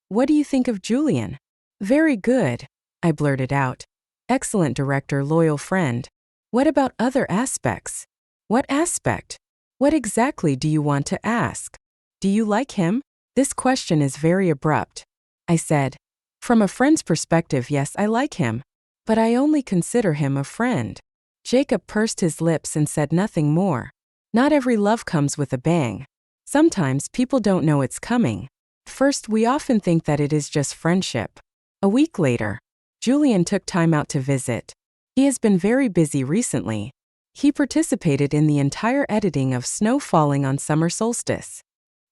what do you think of Julian? Very good, I blurted out. Excellent director, loyal friend. What about other aspects? What aspect? What exactly do you want to ask? Do you like him? This question is very abrupt. I said, from a friend's perspective, yes, I like him. But I only consider him a friend. Jacob pursed his lips and said nothing more. Not every love comes with a bang. Sometimes people don't know it's coming. First, we often think that it is just friendship. A week later, Julian took time out to visit. He has been very busy recently. He participated in the entire editing of Snow Falling on Summer Solstice.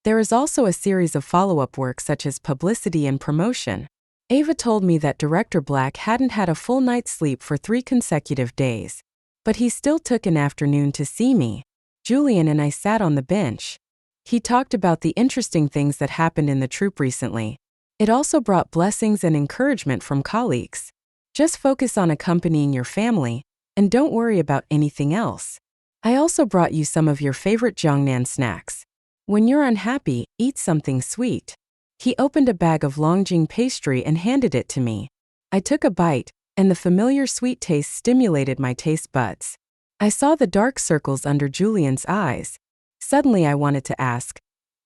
There is also a series of follow-up work such as publicity and promotion. Ava told me that director Black hadn't had a full night's sleep for 3 consecutive days. But he still took an afternoon to see me. Julian and I sat on the bench. He talked about the interesting things that happened in the troupe recently. It also brought blessings and encouragement from colleagues. Just focus on accompanying your family, and don't worry about anything else. I also brought you some of your favorite Jiangnan snacks. When you're unhappy, eat something sweet. He opened a bag of Longjing pastry and handed it to me. I took a bite, and the familiar sweet taste stimulated my taste buds. I saw the dark circles under Julian's eyes. Suddenly I wanted to ask,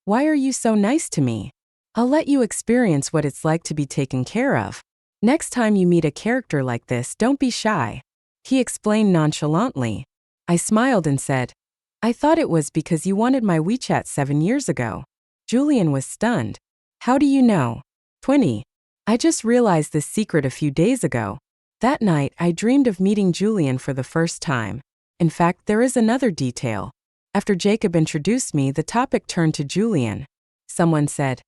why are you so nice to me? I'll let you experience what it's like to be taken care of. Next time you meet a character like this, don't be shy. He explained nonchalantly. I smiled and said, I thought it was because you wanted my WeChat 7 years ago. Julian was stunned. How do you know? 20. I just realized this secret a few days ago. That night, I dreamed of meeting Julian for the first time. In fact, there is another detail. After Jacob introduced me, the topic turned to Julian. Someone said,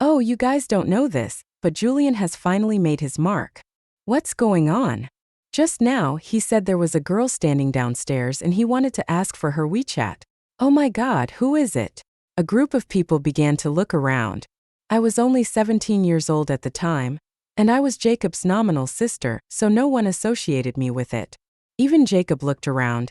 oh, you guys don't know this, but Julian has finally made his mark. What's going on? Just now, he said there was a girl standing downstairs and he wanted to ask for her WeChat. Oh my God, who is it? A group of people began to look around. I was only 17 years old at the time, and I was Jacob's nominal sister, so no one associated me with it. Even Jacob looked around.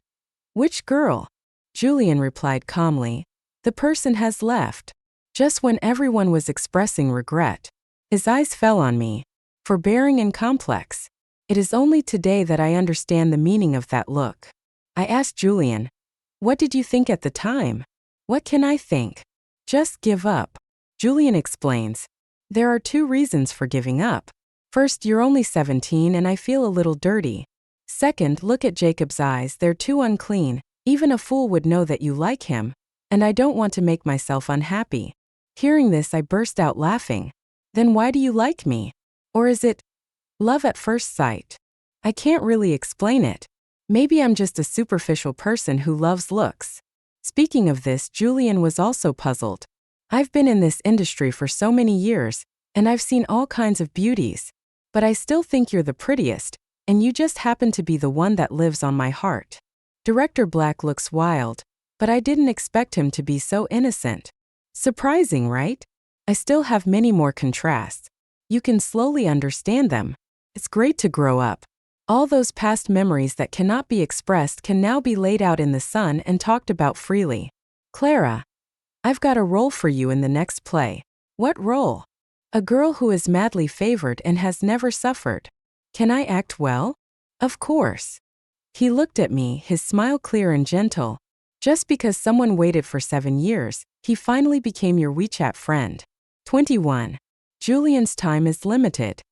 Which girl? Julian replied calmly. The person has left. Just when everyone was expressing regret. His eyes fell on me. Forbearing and complex. It is only today that I understand the meaning of that look. I asked Julian, what did you think at the time? What can I think? Just give up. Julian explains. There are 2 reasons for giving up. First, you're only 17 and I feel a little dirty. Second, look at Jacob's eyes, they're too unclean. Even a fool would know that you like him, and I don't want to make myself unhappy. Hearing this, I burst out laughing. Then why do you like me? Or is it love at first sight? I can't really explain it. Maybe I'm just a superficial person who loves looks. Speaking of this, Julian was also puzzled. I've been in this industry for so many years, and I've seen all kinds of beauties. But I still think you're the prettiest, and you just happen to be the one that lives on my heart. Director Black looks wild, but I didn't expect him to be so innocent. Surprising, right? I still have many more contrasts. You can slowly understand them. It's great to grow up. All those past memories that cannot be expressed can now be laid out in the sun and talked about freely. Clara, I've got a role for you in the next play. What role? A girl who is madly favored and has never suffered. Can I act well? Of course. He looked at me, his smile clear and gentle. Just because someone waited for 7 years, he finally became your WeChat friend. 21. Julian's time is limited.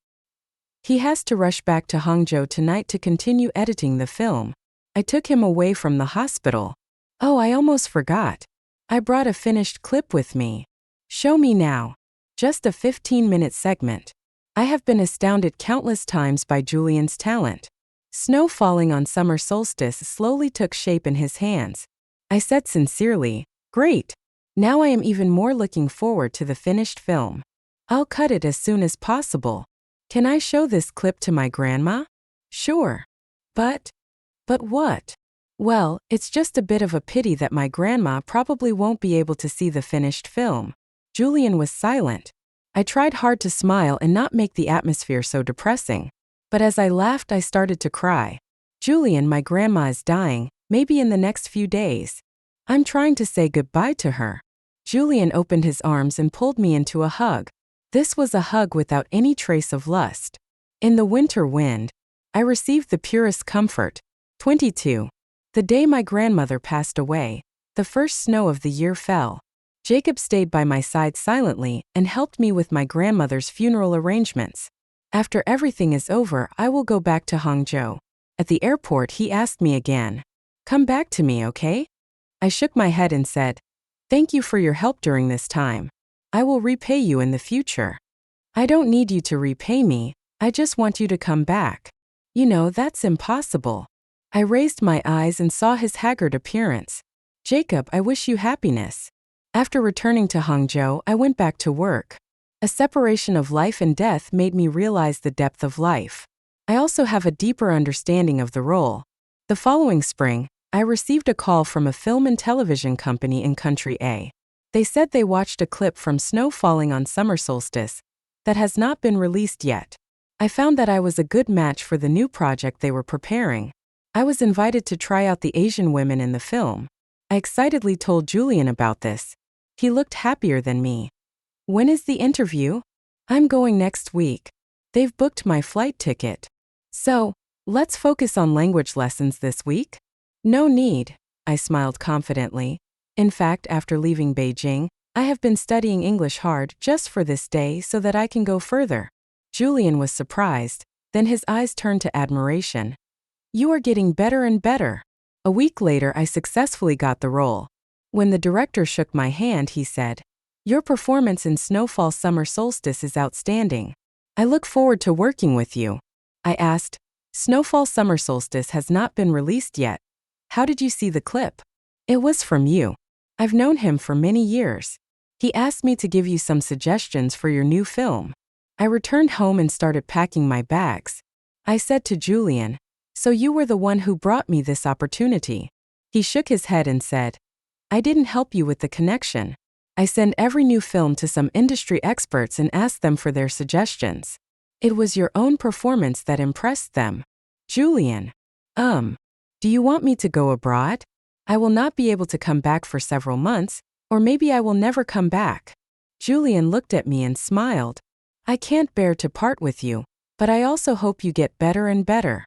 He has to rush back to Hangzhou tonight to continue editing the film. I took him away from the hospital. Oh, I almost forgot. I brought a finished clip with me. Show me now. Just a 15-minute segment. I have been astounded countless times by Julian's talent. Snow falling on summer solstice slowly took shape in his hands. I said sincerely, great. Now I am even more looking forward to the finished film. I'll cut it as soon as possible. Can I show this clip to my grandma? Sure. But what? Well, it's just a bit of a pity that my grandma probably won't be able to see the finished film. Julian was silent. I tried hard to smile and not make the atmosphere so depressing. But as I laughed, I started to cry. Julian, my grandma is dying, maybe in the next few days. I'm trying to say goodbye to her. Julian opened his arms and pulled me into a hug. This was a hug without any trace of lust. In the winter wind, I received the purest comfort. 22. The day my grandmother passed away, the first snow of the year fell. Jacob stayed by my side silently and helped me with my grandmother's funeral arrangements. After everything is over, I will go back to Hangzhou. At the airport, he asked me again, come back to me, okay? I shook my head and said, thank you for your help during this time. I will repay you in the future. I don't need you to repay me, I just want you to come back. You know, that's impossible. I raised my eyes and saw his haggard appearance. Jacob, I wish you happiness. After returning to Hangzhou, I went back to work. A separation of life and death made me realize the depth of life. I also have a deeper understanding of the role. The following spring, I received a call from a film and television company in Country A. They said they watched a clip from Snow Falling on Summer Solstice that has not been released yet. I found that I was a good match for the new project they were preparing. I was invited to try out the Asian women in the film. I excitedly told Julian about this. He looked happier than me. When is the interview? I'm going next week. They've booked my flight ticket. So, let's focus on language lessons this week? No need, I smiled confidently. In fact, after leaving Beijing, I have been studying English hard just for this day so that I can go further. Julian was surprised, then his eyes turned to admiration. You are getting better and better. A week later, I successfully got the role. When the director shook my hand, he said, your performance in Snowfall Summer Solstice is outstanding. I look forward to working with you. I asked, Snowfall Summer Solstice has not been released yet. How did you see the clip? It was from you. I've known him for many years. He asked me to give you some suggestions for your new film. I returned home and started packing my bags. I said to Julian, so you were the one who brought me this opportunity. He shook his head and said, I didn't help you with the connection. I send every new film to some industry experts and ask them for their suggestions. It was your own performance that impressed them. Julian, do you want me to go abroad? I will not be able to come back for several months, or maybe I will never come back. Julian looked at me and smiled. I can't bear to part with you, but I also hope you get better and better.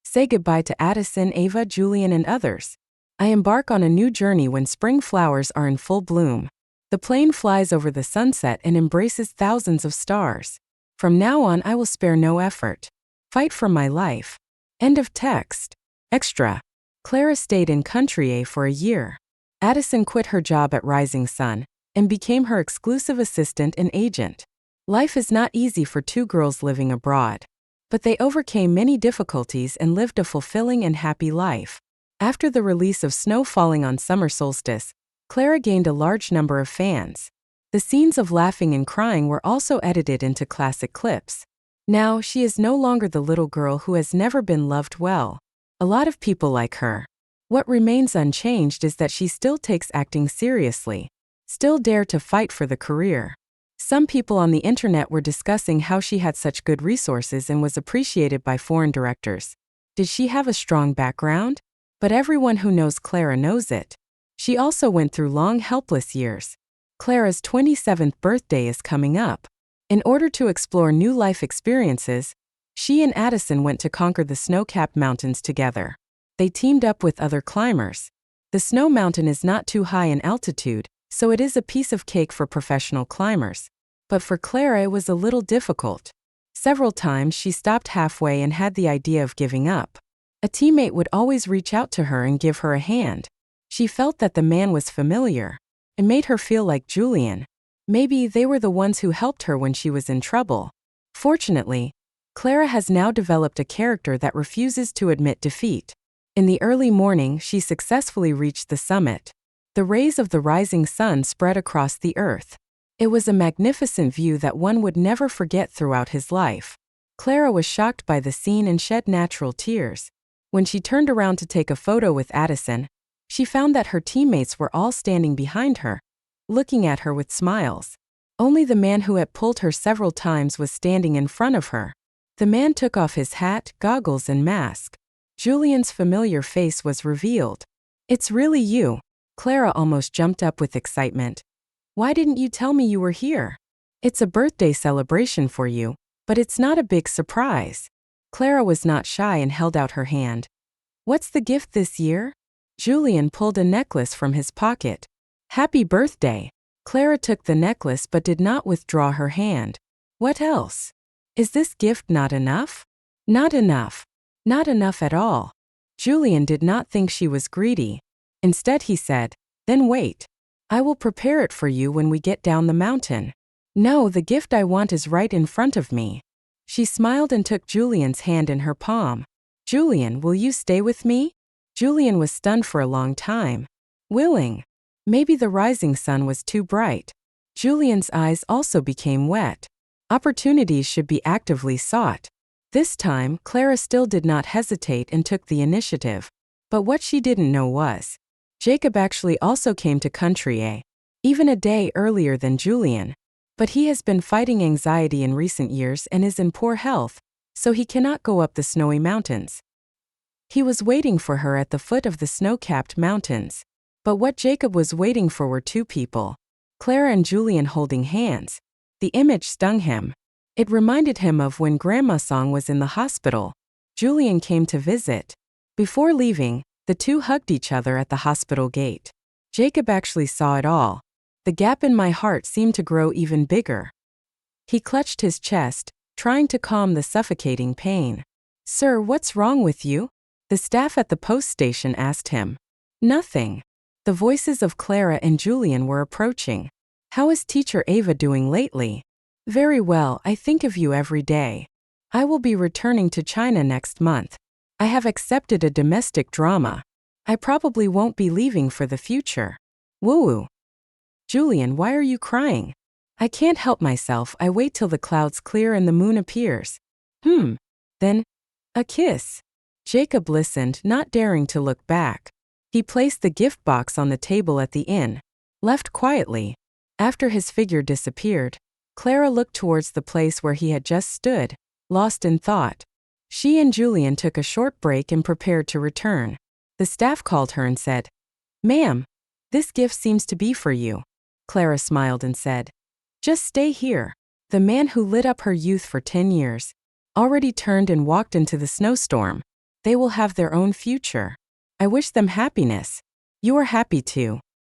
Say goodbye to Addison, Ava, Julian, and others. I embark on a new journey when spring flowers are in full bloom. The plane flies over the sunset and embraces thousands of stars. From now on, I will spare no effort. Fight for my life. End of text. Extra. Clara stayed in Country A for a year. Addison quit her job at Rising Sun and became her exclusive assistant and agent. Life is not easy for two girls living abroad, but they overcame many difficulties and lived a fulfilling and happy life. After the release of Snow Falling on Summer Solstice, Clara gained a large number of fans. The scenes of laughing and crying were also edited into classic clips. Now, she is no longer the little girl who has never been loved well. A lot of people like her. What remains unchanged is that she still takes acting seriously, still dare to fight for the career. Some people on the internet were discussing how she had such good resources and was appreciated by foreign directors. Did she have a strong background? But everyone who knows Clara knows it. She also went through long helpless years. Clara's 27th birthday is coming up. In order to explore new life experiences, she and Addison went to conquer the snow-capped mountains together. They teamed up with other climbers. The snow mountain is not too high in altitude, so it is a piece of cake for professional climbers. But for Clara, it was a little difficult. Several times she stopped halfway and had the idea of giving up. A teammate would always reach out to her and give her a hand. She felt that the man was familiar. It made her feel like Julian. Maybe they were the ones who helped her when she was in trouble. Fortunately, Clara has now developed a character that refuses to admit defeat. In the early morning, she successfully reached the summit. The rays of the rising sun spread across the earth. It was a magnificent view that one would never forget throughout his life. Clara was shocked by the scene and shed natural tears. When she turned around to take a photo with Addison, she found that her teammates were all standing behind her, looking at her with smiles. Only the man who had pulled her several times was standing in front of her. The man took off his hat, goggles, and mask. Julian's familiar face was revealed. It's really you. Clara almost jumped up with excitement. Why didn't you tell me you were here? It's a birthday celebration for you, but it's not a big surprise. Clara was not shy and held out her hand. What's the gift this year? Julian pulled a necklace from his pocket. Happy birthday. Clara took the necklace but did not withdraw her hand. What else? Is this gift not enough? Not enough. Not enough at all. Julian did not think she was greedy. Instead he said, then wait. I will prepare it for you when we get down the mountain. No, the gift I want is right in front of me. She smiled and took Julian's hand in her palm. Julian, will you stay with me? Julian was stunned for a long time. Willing. Maybe the rising sun was too bright. Julian's eyes also became wet. Opportunities should be actively sought. This time, Clara still did not hesitate and took the initiative. But what she didn't know was, Jacob actually also came to Country A, even a day earlier than Julian. But he has been fighting anxiety in recent years and is in poor health, so he cannot go up the snowy mountains. He was waiting for her at the foot of the snow-capped mountains. But what Jacob was waiting for were two people, Clara and Julian holding hands. The image stung him. It reminded him of when Grandma Song was in the hospital. Julian came to visit. Before leaving, the two hugged each other at the hospital gate. Jacob actually saw it all. The gap in my heart seemed to grow even bigger. He clutched his chest, trying to calm the suffocating pain. Sir, what's wrong with you? The staff at the post station asked him. Nothing. The voices of Clara and Julian were approaching. How is teacher Ava doing lately? Very well, I think of you every day. I will be returning to China next month. I have accepted a domestic drama. I probably won't be leaving for the future. Woo-woo. Julian, why are you crying? I can't help myself, I wait till the clouds clear and the moon appears. Then, a kiss. Jacob listened, not daring to look back. He placed the gift box on the table at the inn. Left quietly. After his figure disappeared, Clara looked towards the place where he had just stood, lost in thought. She and Julian took a short break and prepared to return. The staff called her and said, Ma'am, this gift seems to be for you. Clara smiled and said, just stay here. The man who lit up her youth for 10 years already turned and walked into the snowstorm. They will have their own future. I wish them happiness. You are happy too.